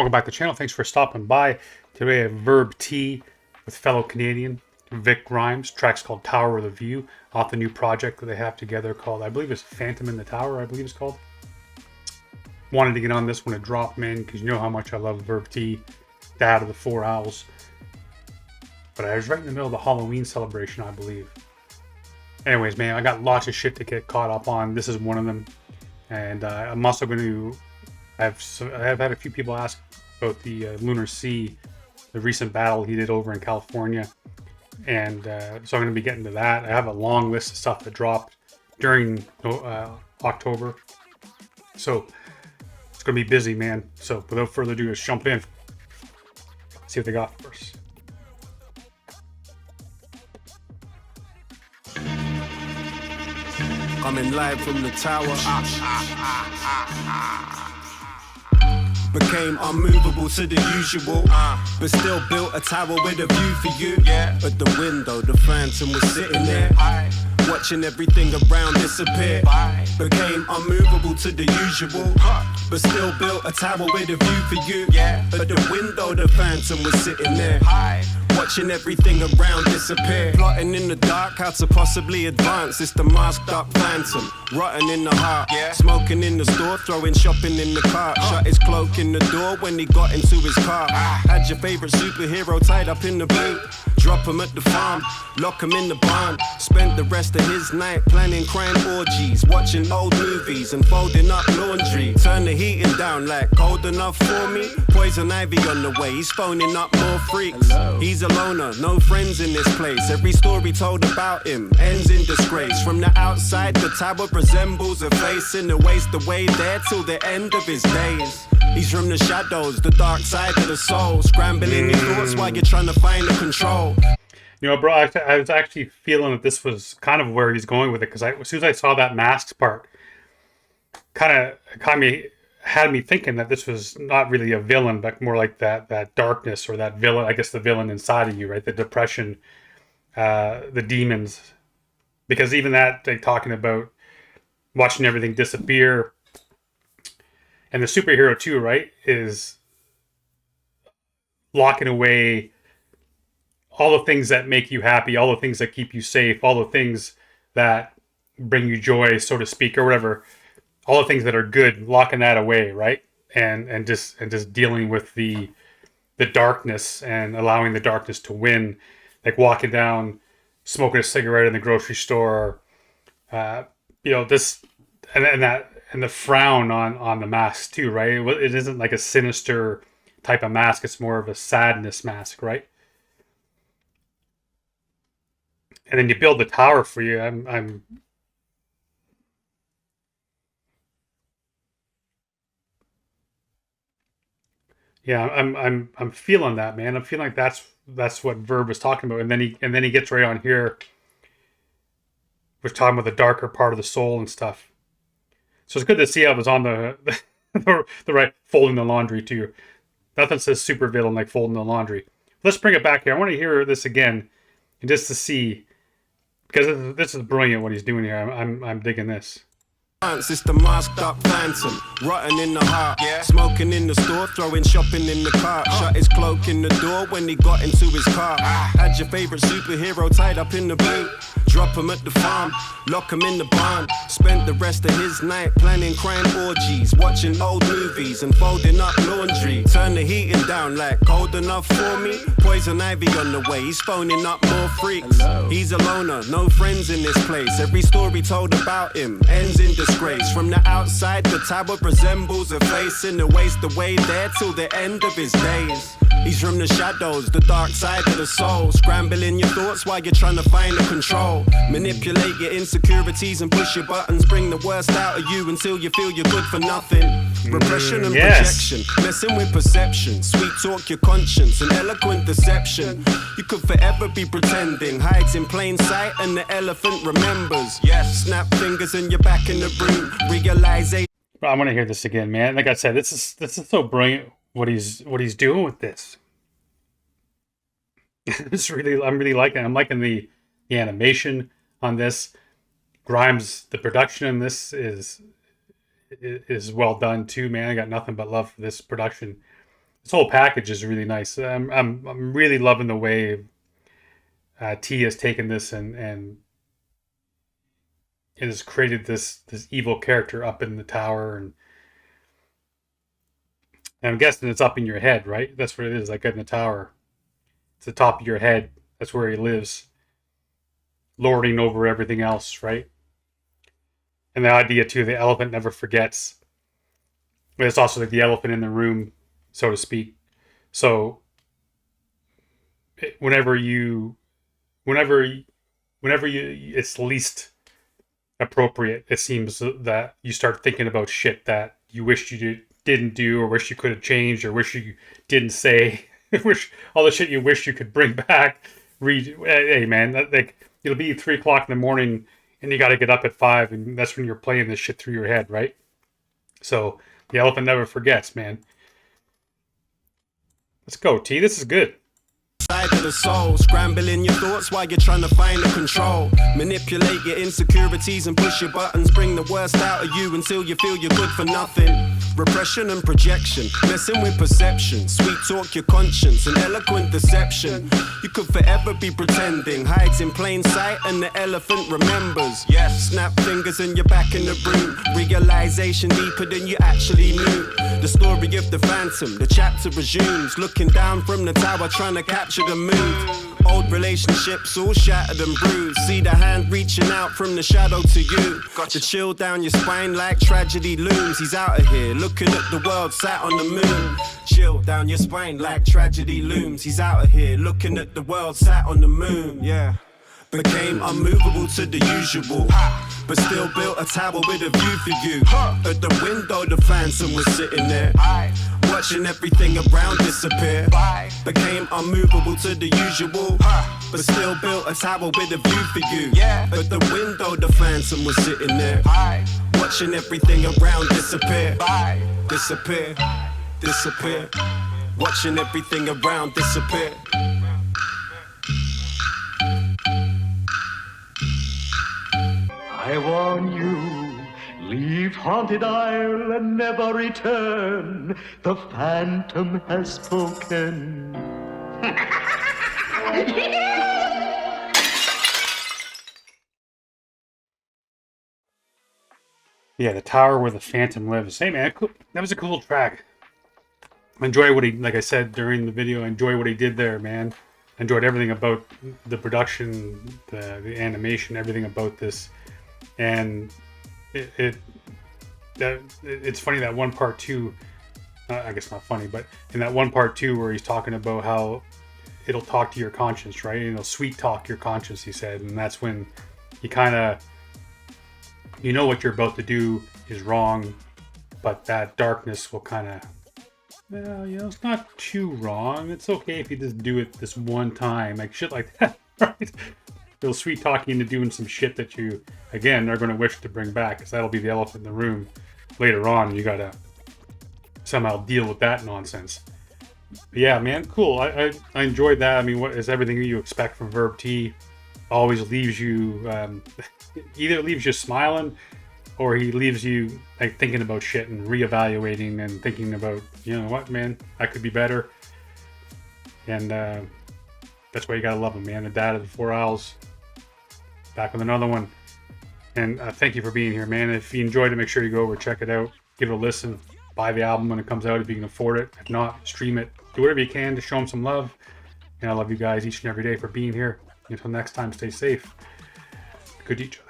Welcome back to the channel. Thanks for stopping by. Today I have Verb T with fellow Canadian Vic Grimes. Track's called Tower with a View, off the new project that they have together called, I believe it's Phantom in the Tower, I believe it's called. Wanted to get on this one to drop, man, because you know how much I love Verb T, Dad of the Four Owls. But I was right in the middle of the Halloween celebration, I believe. Anyways, man, I got lots of shit to get caught up on. This is one of them. And I'm also going to... I've had a few people ask about the Lunar Sea, the recent battle he did over in California. And so I'm going to be getting to that. I have a long list of stuff that dropped during October. So it's going to be busy, man. So without further ado, let's jump in. See what they got for us. Coming live from the tower. Became unmovable to the usual, but still built a tower with a view for you. At the window, the phantom was sitting there, watching everything around disappear. Became unmovable to the usual, but still built a tower with a view for you. At the window, the phantom was sitting there, watching everything around disappear. Plotting in the dark how to possibly advance. It's the masked up phantom, rotten in the heart. Smoking in the store, throwing shopping in the cart. Shut his cloak in the door when he got into his car. Had your favorite superhero tied up in the boot. Drop him at the farm, lock him in the barn. Spent the rest of his night planning crime orgies, watching old movies and folding up laundry. Turn the heating down like cold enough for me. Poison ivy on the way, he's phoning up more freaks. He's a loner, no friends in this place. Every story told about him ends in disgrace. From the outside, the tower resembles a face in the waste away there till the end of his days. He's from the shadows, the dark side of the soul, scrambling your thoughts while you're trying to find the control. You know, bro, I was actually feeling that this was kind of where he's going with it, because as soon as I saw that masks part, kind of had me thinking that this was not really a villain, but more like that darkness, or that villain, I guess the villain inside of you, right? The depression, the demons. Because even that, they're talking about watching everything disappear. And the superhero too, right, is locking away all the things that make you happy, all the things that keep you safe, all the things that bring you joy, so to speak, or whatever. All the things that are good, locking that away, right? And just dealing with the darkness and allowing the darkness to win, like walking down, smoking a cigarette in the grocery store, this and the frown on the mask too, right? It isn't like a sinister type of mask; it's more of a sadness mask, right? And then you build the tower for you. I'm feeling that, man. I'm feeling like that's what Verb was talking about. And then he gets right on here. We're talking about the darker part of the soul and stuff. So it's good to see I was on the right, folding the laundry too. Nothing says super villain like folding the laundry. Let's bring it back here. I want to hear this again, and just to see, because this is brilliant what he's doing here. I'm digging this. It's the masked up phantom, rotten in the heart. Smoking in the store, throwing shopping in the cart. Shut his cloak in the door when he got into his car. Had your favorite superhero tied up in the boot. Drop him at the farm, lock him in the barn. Spent the rest of his night planning crime orgies, watching old movies and folding up laundry. Turn the heating down like cold enough for me. Poison ivy on the way, he's phoning up more freaks. He's a loner, no friends in this place. Every story told about him ends in disgrace. From the outside, the tower resembles a face in the waste away there till the end of his days. He's from the shadows, the dark side of the soul, scrambling your thoughts while you're trying to find the control. Manipulate your insecurities and push your buttons, bring the worst out of you until you feel you're good for nothing. Repression and projection, messing with perception. Sweet talk your conscience, an eloquent deception. You could forever be pretending, hides in plain sight and the elephant remembers. Snap fingers and you're back in the room, realization. I want to hear this again, man. Like I said, this is so brilliant what he's doing with this. I'm really liking it. I'm liking the animation on this. Grimes, the production in this is well done too, man. I got nothing but love for this production. This whole package is really nice. I'm really loving the way T has taken this and it has created this evil character up in the tower, and I'm guessing it's up in your head, right? That's what it is, like in the tower. It's the top of your head. That's where he lives, lording over everything else, right? And the idea too, the elephant never forgets. But it's also like the elephant in the room, so to speak. So whenever it's least appropriate, it seems that you start thinking about shit that you wish you didn't do, or wish you could have changed, or wish you didn't say, wish all the shit you wish you could bring back. Hey man, like it'll be 3 o'clock in the morning, and you got to get up at 5, and that's when you're playing this shit through your head, right? So the elephant never forgets, man. Let's go, T. This is good. Side of the soul, scrambling your thoughts while you're trying to find the control. Manipulate your insecurities and push your buttons. Bring the worst out of you until you feel you're good for nothing. Repression and projection, messing with perception. Sweet talk your conscience, an eloquent deception. You could forever be pretending, hides in plain sight and the elephant remembers. Yes, snap fingers and you're back in the room. Realization deeper than you actually knew. The story of the phantom, the chapter resumes. Looking down from the tower trying to capture the mood. Old relationships all shattered and bruised. See the hand reaching out from the shadow to you. Got the chill down your spine like tragedy looms. He's out of here looking at the world sat on the moon. Chill down your spine like tragedy looms. He's out of here looking at the world sat on the moon. Yeah. Became unmovable to the usual, but still built a tower with a view for you. At the window the phantom was sitting there, watching everything around disappear. Became unmovable to the usual, but still built a tower with a view for you. At the window the phantom was sitting there, watching everything around disappear. Disappear, disappear, watching everything around disappear. I warn you, leave Haunted Isle and never return. The Phantom has spoken. Yeah, the tower where the Phantom lives. Hey man, that was a cool track. I enjoy what he, like I said during the video, I enjoy what he did there, man. I enjoyed everything about the production, the animation, everything about this. And it's funny that one part too, I guess not funny, but in that one part too where he's talking about how it'll talk to your conscience, right? It'll sweet talk your conscience, he said. And that's when you kind of, you know what you're about to do is wrong, but that darkness will kind of, well, you know, it's not too wrong. It's okay if you just do it this one time, like shit like that, right? It'll sweet talk you into doing some shit that you, again, are going to wish to bring back, because that'll be the elephant in the room later on. You got to somehow deal with that nonsense. But yeah, man, cool. I enjoyed that. I mean, what is everything you expect from Verb T? Always leaves you, either leaves you smiling, or he leaves you like thinking about shit and reevaluating and thinking about, you know what, man, that could be better. And that's why you gotta love him, man. The Dad of the 4 Owls, back with another one. And thank you for being here, man. If you enjoyed it, make sure you go over, check it out, give it a listen, buy the album when it comes out if you can afford it. If not, stream it. Do whatever you can to show him some love. And I love you guys each and every day for being here. Until next time, stay safe. Good to each other.